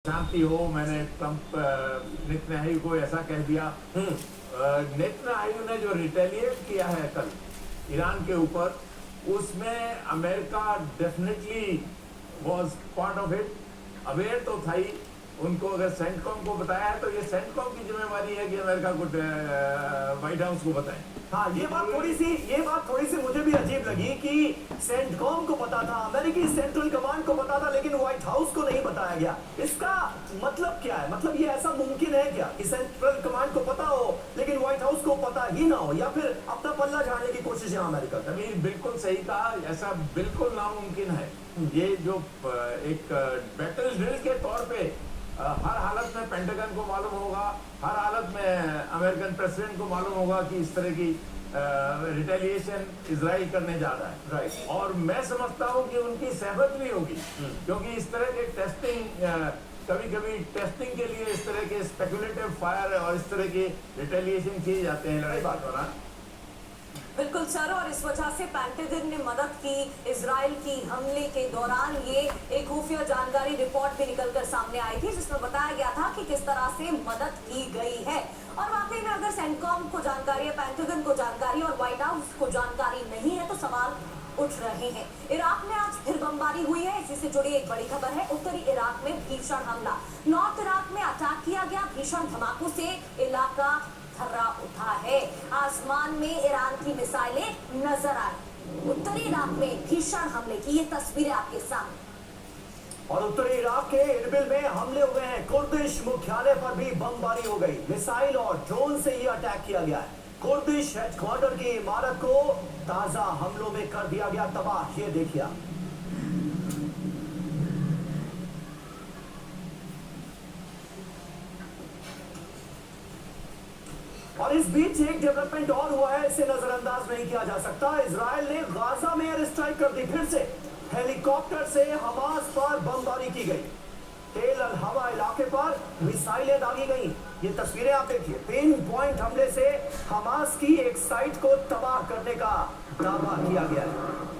शांति हो। मैंने Trump Netanyahu को ऐसा कह दिया। नेतन्याहू ने जो रिटेलिएट किया है कल ईरान के ऊपर, उसमें America definitely was part of it. Aware तो था ही। उनको अगर सेंटकॉम को बताया है तो ये सेंटकॉम की जिम्मेवारी है कि अमेरिका को व्हाइट हाउस को बताएं। हाँ, ये बात थोड़ी सी मुझे भी अजीब लगी कि सेंटकॉम को पता था, अमेरिकी सेंट्रल कमांड को पता था, लेकिन व्हाइट हाउस को नहीं बताया गया। इसका मतलब क्या है? मतलब ये ऐसा मुमकिन है क्या कि सेंट्रल कमांड को पता हो लेकिन व्हाइट हाउस को पता ही ना हो, या फिर अपना पल्ला झाड़ने की कोशिश है अमेरिका का? अमीर बिल्कुल सही कहा, ऐसा बिल्कुल नामुमकिन है। ये जो एक बैटल ड्रिल के तौर पे हर हालत में पेंटागन को मालूम होगा, हर हालत में अमेरिकन प्रेसिडेंट को मालूम होगा कि इस तरह की रिटेलिएशन इजराइल करने जा रहा है। राइट। और मैं समझता हूं कि उनकी सहमत भी होगी, क्योंकि इस तरह के टेस्टिंग, कभी कभी टेस्टिंग के लिए इस तरह के स्पेकुलेटिव फायर और इस तरह के रिटेलिएशन किए जाते हैं लड़ाई के दौरान। बिल्कुल सर, और इस वजह से पेंटागन ने मदद की इजराइल की हमले के दौरान। ये एक खुफिया जानकारी रिपोर्ट भी निकलकर सामने आई थी जिसमें बताया गया था कि किस तरह से मदद की गई है। और वाकई में अगर सेंटकॉम को जानकारी है, पेंटागन को जानकारी और व्हाइट हाउस को जानकारी नहीं है, तो सवाल उठ रहे हैं। इराक में आज फिर बमबारी हुई है। इसी से जुड़ी एक बड़ी खबर है। उत्तरी इराक में भीषण हमला, नॉर्थ इराक में अटैक किया गया। भीषण धमाकों से इलाका थर्रा उठा है। आसमान में ईरान की मिसाइलें नजर आई। उत्तरी इराक में भीषण हमले की ये तस्वीरें आपके सामने। और उत्तरी इराक के इरबिल में हमले हुए हैं। कुर्दिश मुख्यालय पर भी बमबारी हो गई। मिसाइल और ड्रोन से ही अटैक किया गया है। कुर्दिश हेडक्वार्टर की इमारत को ताजा हमलों में कर दिया गया तबाह। ये देखिए आप। और इस बीच एक डेवलपमेंट और हुआ है, इसे नजरअंदाज नहीं किया जा सकता। इजराइल ने गाजा में एयर स्ट्राइक कर दी। फिर से हेलीकॉप्टर से हमास पर बमबारी की गई। तेल अल हवा इलाके पर मिसाइलें दागी गई। ये तस्वीरें आप देखिए। पिन पॉइंट हमले से हमास की एक साइट को तबाह करने का दावा किया गया है।